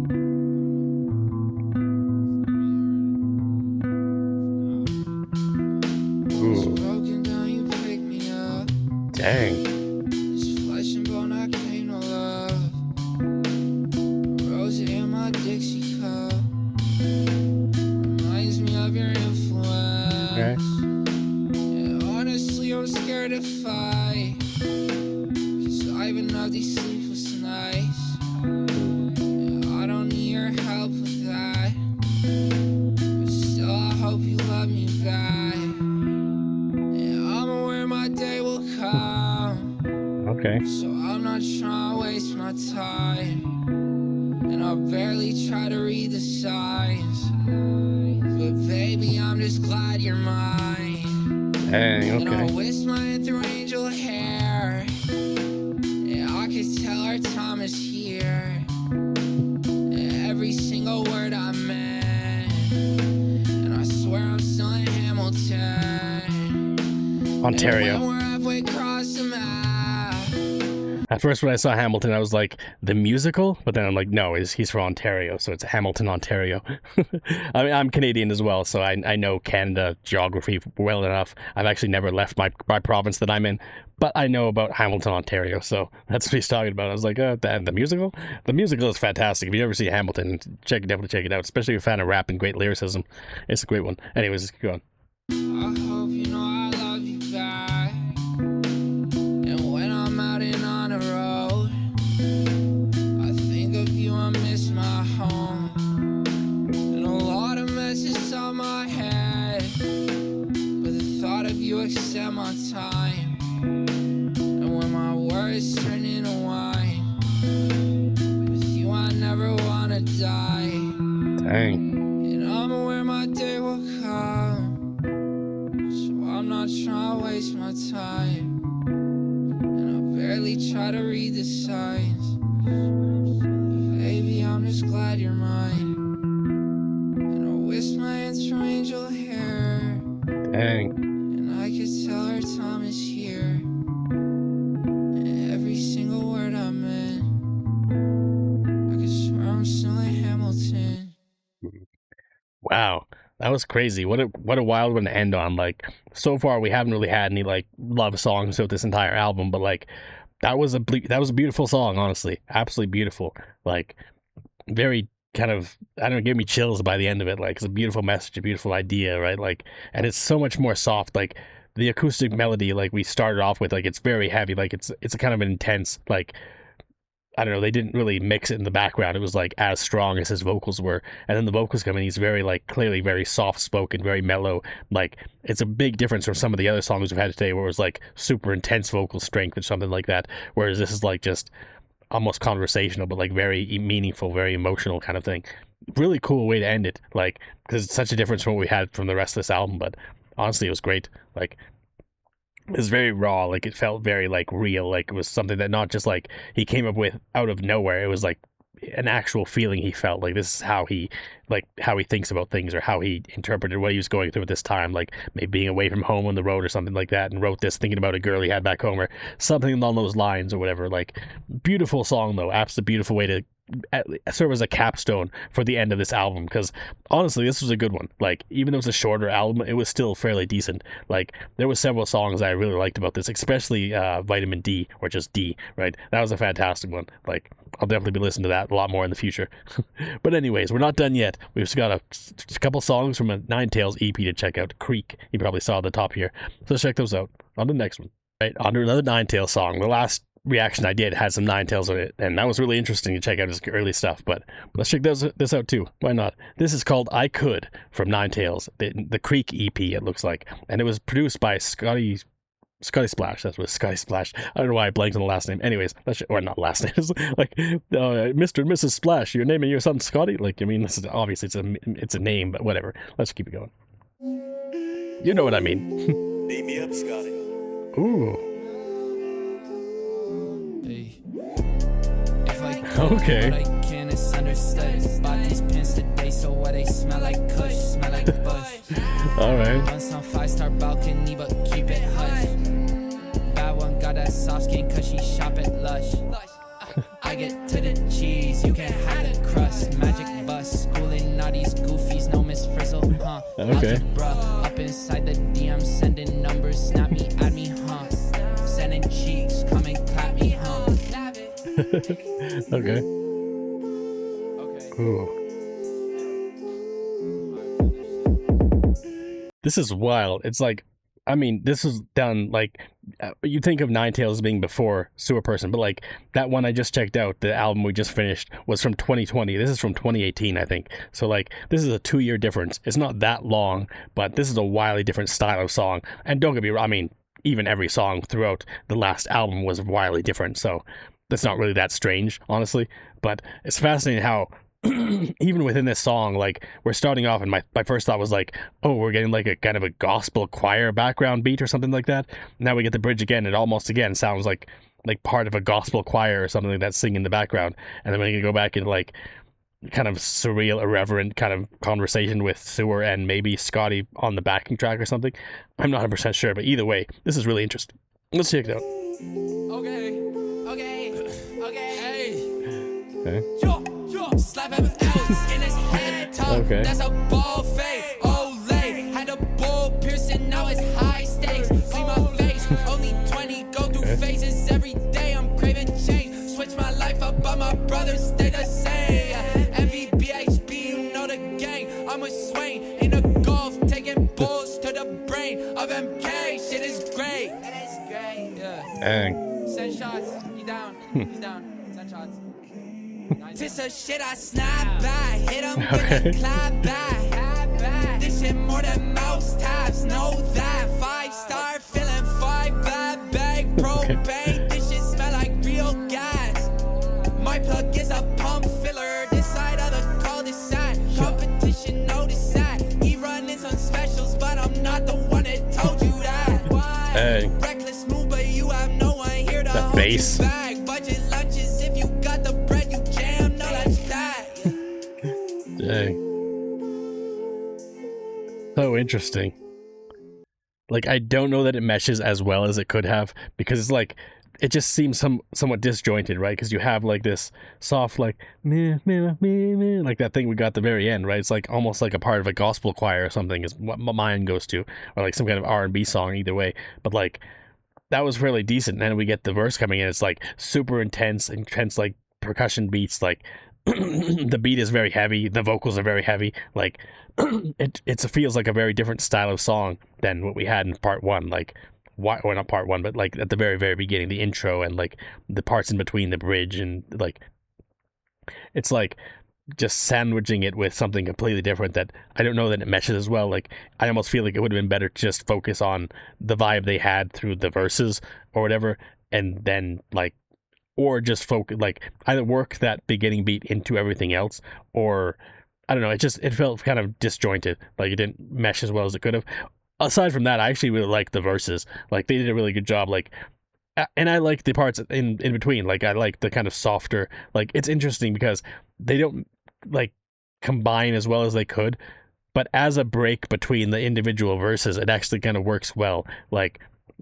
Ooh. Dang. Okay. Honestly, I'm scared to fight, 'cause I've been up these sleepless nights. I don't need your help with that, but still I hope you love me back. I'm aware my day will come. Okay. So I'm not trying to waste my time, and I barely try to read the signs. But baby, I'm just glad you're mine. Dang, And I'll okay. whisk my hand through angel hair. Yeah, I can tell our time is here. Every single word I meant. And I swear I'm still in Hamilton. Ontario. And when we're halfway across the map. At first, when I saw Hamilton, I was like, the musical? But then I'm like, no, he's from Ontario, so it's Hamilton, Ontario. I mean, I'm Canadian as well, so I know Canada geography well enough. I've actually never left my province that I'm in, but I know about Hamilton, Ontario, so that's what he's talking about. I was like, the musical? The musical is fantastic. If you ever see Hamilton, definitely check it out, especially if you're a fan of rap and great lyricism. It's a great one. Anyways, let's keep going. I hope you know I love you back. And when I'm out and on the road, I think of you, I miss my home. And a lot of messes on my head, but the thought of you extend my time. And when my words turn into wine, with you I never wanna die. Dang. And I'm aware my day will come, so I'm not trying to waste my time. And I barely try to read the signs. But baby, I'm just glad you're mine. And I whisk my hands through angel hair. Dang. And I could tell her time is here. And every single word I meant. I could swear I'm still in Hamilton. Wow, that was crazy. What a wild one to end on. Like, so far we haven't really had any like love songs throughout this entire album, but like that was a beautiful song, honestly. Absolutely beautiful. Like, very kind of, I don't know, gave me chills by the end of it. Like, it's a beautiful message, a beautiful idea, right? Like, and it's so much more soft. Like, the acoustic melody, like we started off with, like it's very heavy. Like it's a kind of an intense, like, I don't know, they didn't really mix it in the background. It was like as strong as his vocals were. And then the vocals come in, he's very like clearly very soft spoken, very mellow. Like, it's a big difference from some of the other songs we've had today where it was like super intense vocal strength or something like that. Whereas this is like just almost conversational, but like very meaningful, very emotional kind of thing. Really cool way to end it. Like, because it's such a difference from what we had from the rest of this album. But honestly, it was great. Like, it was very raw. Like, it felt very like real. Like, it was something that not just like he came up with out of nowhere. It was like an actual feeling he felt. Like, this is how he thinks about things, or how he interpreted what he was going through at this time, like maybe being away from home on the road or something like that, and wrote this thinking about a girl he had back home or something along those lines or whatever. Like, beautiful song though, absolutely beautiful way to serve as a capstone for the end of this album, because honestly this was a good one. Like, even though it was a shorter album, it was still fairly decent. Like, there were several songs I really liked about this, especially Vitamin D, or just D, right? That was a fantastic one. Like, I'll definitely be listening to that a lot more in the future. But anyways, we're not done yet. We've just got a couple songs from a 9TAILS EP to check out. Creek, you probably saw at the top here, so let's check those out. On to the next one. Right, on to another 9TAILS song. The last reaction I did had some 9TAILS in it, and that was really interesting to check out his early stuff. But let's check this out too. Why not? This is called I Could from 9TAILS, the Creek EP, it looks like, and it was produced by Scotty Splash. That's what Scotty Splash. I don't know why I blanked on the last name. Anyways, or not last name. It's like Mr. and Mrs. Splash. You're naming your son Scotty? Like, I mean, this is obviously it's a name, but whatever. Let's keep it going. You know what I mean. Beat me up, Scotty. Ooh. Hey. If I could, Okay. but I can't, it's understood. Bought these pins today, so why they smell like kush, smell like bush. All right. Once on 5-star balcony, but keep it hush. Bad one got that soft skin, cause she shop at Lush. I get to the cheese, you can't have the crust. Magic bus, schooling all these goofies, no Miss Frizzle, huh? Okay. Algebra, up inside the DM, sending numbers, snap me, add me, huh? Sending cheeks, come and clap me, huh? Okay. Ooh. This is wild. It's like, I mean, this was done like, you think of 9TAILS as being before Sewerperson, but like that one I just checked out, the album we just finished, was from 2020. This is from 2018, I think. So like, this is a 2-year difference. It's not that long, but this is a wildly different style of song. And don't get me wrong, I mean, even every song throughout the last album was wildly different. So that's not really that strange, honestly. But it's fascinating how even within this song, like, we're starting off and my first thought was like, oh, we're getting like a kind of a gospel choir background beat or something like that. Now we get the bridge again, it almost again sounds like part of a gospel choir or something like that singing in the background. And then we can go back into like kind of surreal, irreverent kind of conversation with Sewer and maybe Scotty on the backing track or something. I'm not 100% sure, but either way, this is really interesting. Let's check it out. Okay. Okay. Slap him out, skin his head top. Okay. That's a ball fade. Olay, had a bull piercing, now it's high stakes. See my face, only 20, go through phases every day. I'm craving change, switch my life up, but my brothers stay the same. MVBHB, you know the gang. I'm a Swain in the Gulf, taking bulls to the brain of MK. Shit is great. It is great. Yeah. Dang. Send shots. He down. He's down. Send shots. Piss of shit, I snap back. Hit him with a clap back. This shit more than mouse taps. Know that. 5-star feeling 5 bad bag propane. This shit smell like real gas. My plug is a pump filler. This side of the cul-de-sac. Competition notice that. He running some specials, but I'm not the one that told you that. Hey. Reckless move, but you have no one here to That hold bass. you back. Budget lunches if you got the bread, you jam. No, that's that. Dang. So interesting. Like, I don't know that it meshes as well as it could have, because it's like, it just seems somewhat disjointed, right? Because you have like this soft, like, meh, meh, meh, meh, like that thing we got at the very end, right? It's like almost like a part of a gospel choir or something is what my mind goes to, or like some kind of R&B song, either way. But like, that was fairly decent. And then we get the verse coming in, it's like super intense like percussion beats, like the beat is very heavy, the vocals are very heavy, like it feels like a very different style of song than what we had in part 1. Like, why, or not part 1, but like at the very, very beginning, the intro and like the parts in between, the bridge, and like it's like just sandwiching it with something completely different that I don't know that it meshes as well. Like, I almost feel like it would have been better to just focus on the vibe they had through the verses or whatever, and then like, or just focus, like either work that beginning beat into everything else, or I don't know, it felt kind of disjointed, like it didn't mesh as well as it could have. Aside from that, I actually really liked the verses. Like, they did a really good job, like, and I like the parts in between. Like, I like the kind of softer, like, it's interesting because they don't like combine as well as they could, but as a break between the individual verses, it actually kind of works well. Like,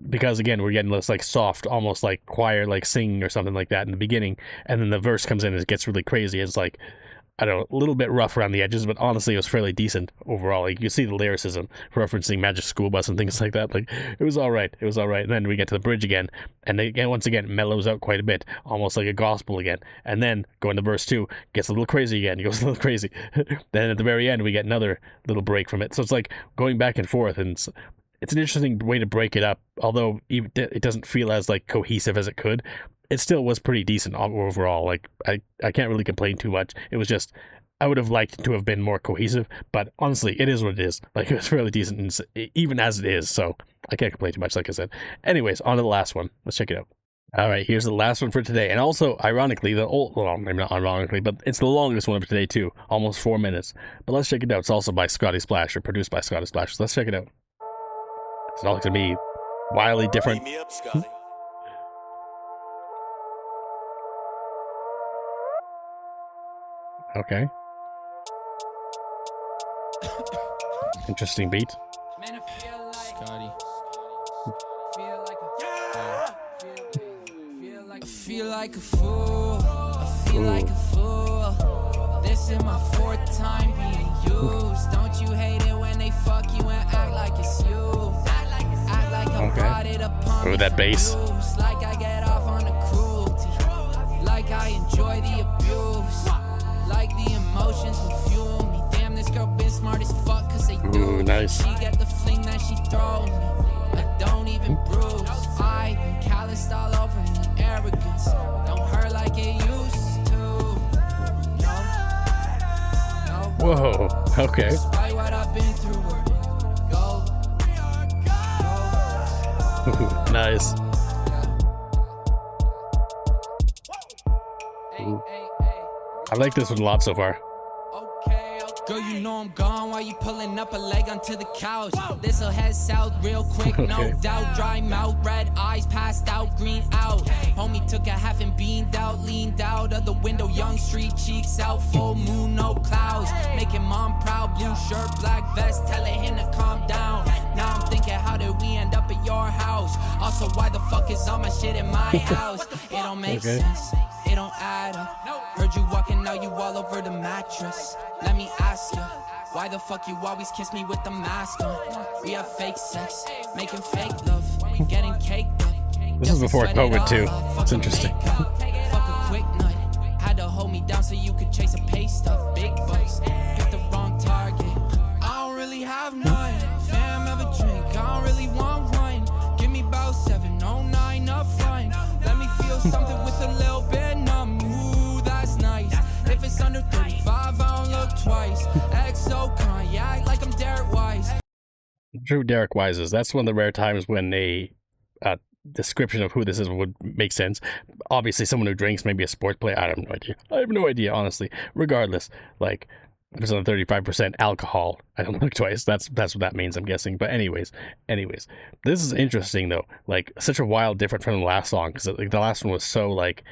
because again, we're getting this like soft, almost like choir, like singing or something like that in the beginning, and then the verse comes in and it gets really crazy. It's like, I don't know, a little bit rough around the edges, but honestly, it was fairly decent overall. Like, you see the lyricism referencing Magic School Bus and things like that. Like, it was all right. It was all right. And then we get to the bridge again, and again, once again, mellows out quite a bit, almost like a gospel again. And then going to verse 2, gets a little crazy again. It goes a little crazy. Then at the very end, we get another little break from it. So it's like going back and forth, and it's an interesting way to break it up. Although it doesn't feel as like cohesive as it could, it still was pretty decent overall. Like, I can't really complain too much. It was just, I would have liked to have been more cohesive, but honestly, it is what it is. Like, it was fairly decent, even as it is, so I can't complain too much, like I said. Anyways, on to the last one. Let's check it out. All right, here's the last one for today. And also, ironically, well, maybe not ironically, but it's the longest one of today, too. Almost 4 minutes. But let's check it out. It's also by Scotty Splash, or produced by Scotty Splash. So let's check it out. It's not gonna be wildly different. Beat me up, Scotty. Okay. Interesting beat. Man, I feel like Scotty. I feel like a fool. I feel like a fool. This is my 4th time being used. Don't you hate it when they fuck you and act like it's you? Act like I brought it upon With that bass. Like I get off on the cruelty. Like I enjoy the abuse. Like the emotions will fuel me. Damn, this girl been smart as fuck cause they do. Ooh, nice. She get the fling that she throw me. I don't even bruise. I've been calloused all over me. Arrogance don't hurt like it used to. No. Whoa. Okay. Despite what I've been through, go. Nice. I like this one a lot so far. Girl, you know I'm gone while you pulling up a leg onto the couch. This'll head south real quick, no doubt. Dry mouth, red eyes, passed out, green out. Homie took a half and beamed out, leaned out of the window, young street cheeks out, full moon, no clouds. Making mom proud, blue shirt, black vest, telling him to calm down. Now I'm thinking, how did we end up at your house? Also, why the fuck is all my shit in my house? It don't make sense. It don't add up. Heard you walking, now you all over the mattress. Let me ask you, why the fuck you always kiss me with the mask on? We have fake sex, making fake love, getting caked up. This is before COVID too. It's interesting. Fuck a quick nut. Had to hold me down so you could chase a paste up. Big bucks, pick the wrong target. I don't really have none. Fam, have a drink. I don't really want one. Give me about 709 up front. Let me feel something with a little bit numb. Ooh, that's nice. If it's under 35, I don't look twice. XO cognac like I'm Derek Wise. True Derek Wises. That's one of the rare times when a description of who this is would make sense. Obviously, someone who drinks, maybe a sports player. I have no idea. I have no idea, honestly. Regardless, like, if it's on 35% alcohol, I don't look twice. That's what that means, I'm guessing. But anyways, this is interesting though. Like, such a wild different from the last song, because like the last one was so like,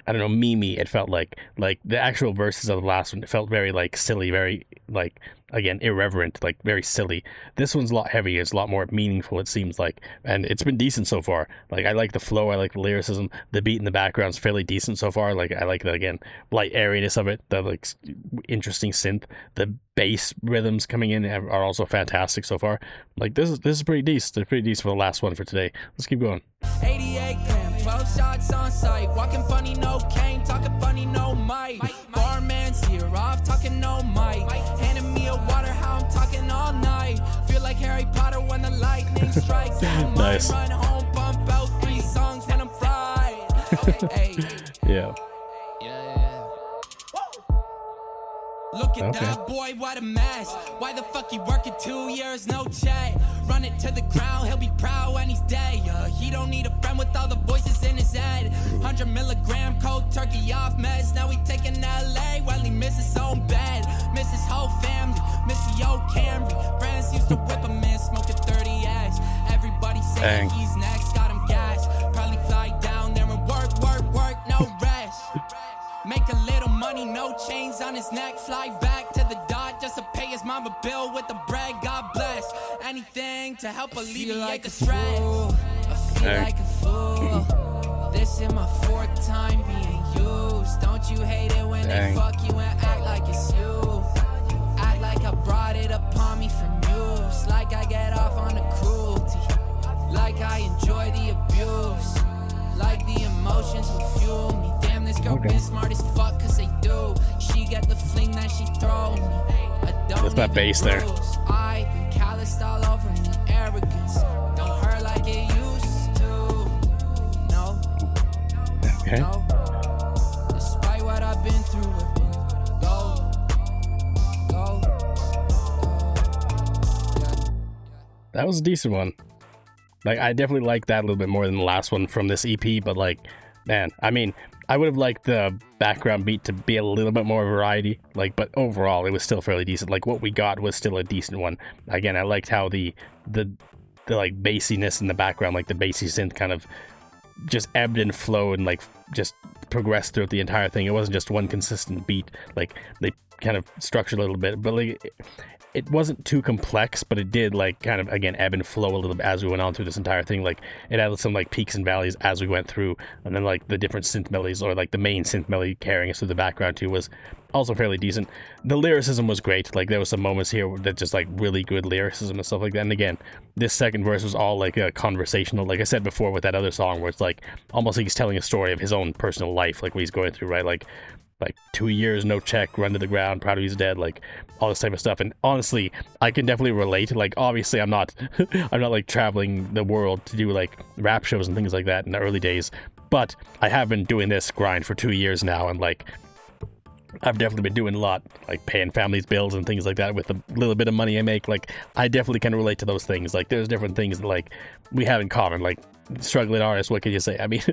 I don't know, memey. It felt like the actual verses of the last one, it felt very like silly, very like, again, irreverent, like very silly. This one's a lot heavier, it's a lot more meaningful, it seems like, and it's been decent so far. Like, I like the flow, I like the lyricism, the beat in the background's fairly decent so far. Like, I like the, again, light airiness of it, the like interesting synth, the bass rhythms coming in are also fantastic so far. Like, this is pretty decent. It's pretty decent for the last one for today. Let's keep going. 88 gram, 12 shots on sight. Walking funny, no cane. Talking funny, no mic. Barman's here, off talking no mic. Handing me a water, how I'm talking all night. Feel like Harry Potter when the lightning strikes. Nice. Run home, bump out 3 songs when I'm fried. Hey. Yeah. Look at that boy, what a mess. Why the fuck he working 2 years, no check? Run it to the ground, he'll be proud when he's dead. He don't need a friend with all the voices in his head. 100 milligram cold turkey off meds. Now he taking LA while he miss his own bed. Miss his whole family, miss the old Camry. Friends used to whip him in, smoking 30X. Everybody saying he's next, got him gas. Probably fly down there and work, no rest. Make a little money, no chains on his neck. Fly back to the dot just to pay his mama bill with the bread. God bless. Anything to help alleviate the stress. I feel like a fool. This is my 4th time being used. Don't you hate it when they fuck you and act like it's you? Act like I brought it upon me from use. Like I get off on the cruelty. Like I enjoy the abuse. Like the emotions will fuel me. Damn, this girl been smart as fuck cause they do. She got the fling that she throw me. I don't That's that bass there. I've been calloused all over me. Arrogance don't hurt like it used to. No. Okay. No. Despite what I've been through, go. That was a decent one. Like, I definitely like that a little bit more than the last one from this EP, but like, man, I mean, I would have liked the background beat to be a little bit more variety, like, but overall, it was still fairly decent. Like, what we got was still a decent one. Again, I liked how the the like bassiness in the background, like the bassy synth kind of just ebbed and flowed and like just progressed throughout the entire thing. It wasn't just one consistent beat. Like they kind of structured a little bit, but like it wasn't too complex, but it did like kind of again ebb and flow a little bit as we went on through this entire thing. Like it had some like peaks and valleys as we went through, and then like the different synth melodies, or like the main synth melody carrying us through the background too, was also fairly decent. The lyricism was great. Like there was some moments here that just like really good lyricism and stuff like that. And again, this second verse was all like a conversational, like I said before with that other song, where it's like almost like he's telling a story of his own personal life, like what he's going through, right? Like 2 years, no check, run to the ground, proud of he's dead, like all this type of stuff. And honestly, I can definitely relate. Like obviously I'm not I'm not like traveling the world to do like rap shows and things like that in the early days, but I have been doing this grind for 2 years now, and like I've definitely been doing a lot, like paying family's bills and things like that with the little bit of money I make. Like I definitely can relate to those things. Like there's different things that like we have in common, like struggling artists, what can you say? I mean,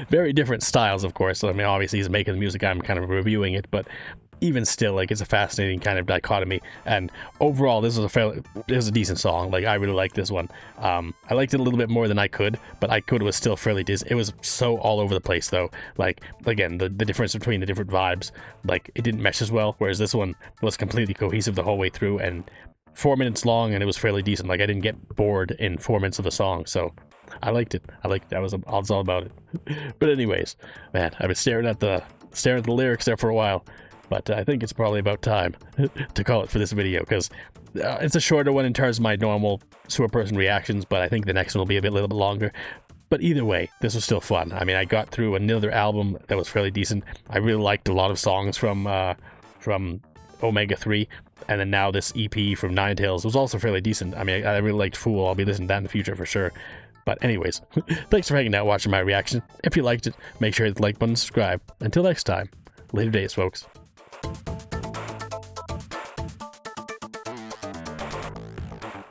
very different styles, of course. So, I mean, obviously he's making the music, I'm kind of reviewing it, but even still, like it's a fascinating kind of dichotomy. And overall, this was a decent song. Like I really liked this one. I liked it a little bit more than I Could, but I Could was still fairly decent. It was so all over the place though. Like again, the difference between the different vibes, like it didn't mesh as well, whereas this one was completely cohesive the whole way through, and 4 minutes long, and it was fairly decent. Like I didn't get bored in 4 minutes of the song, so I liked it. That was all about it. But anyways, man, I've been staring at the lyrics there for a while, but I think it's probably about time to call it for this video, because it's a shorter one in terms of my normal Sewerperson reactions, but I think the next one will be a little bit longer. But either way, this was still fun. I mean, I got through another album that was fairly decent. I really liked a lot of songs from Omega-3, and then now this EP from 9TAILS was also fairly decent. I mean, I really liked Fool. I'll be listening to that in the future for sure. But anyways, thanks for hanging out watching my reaction. If you liked it, make sure to hit the like button and subscribe. Until next time, later days, folks.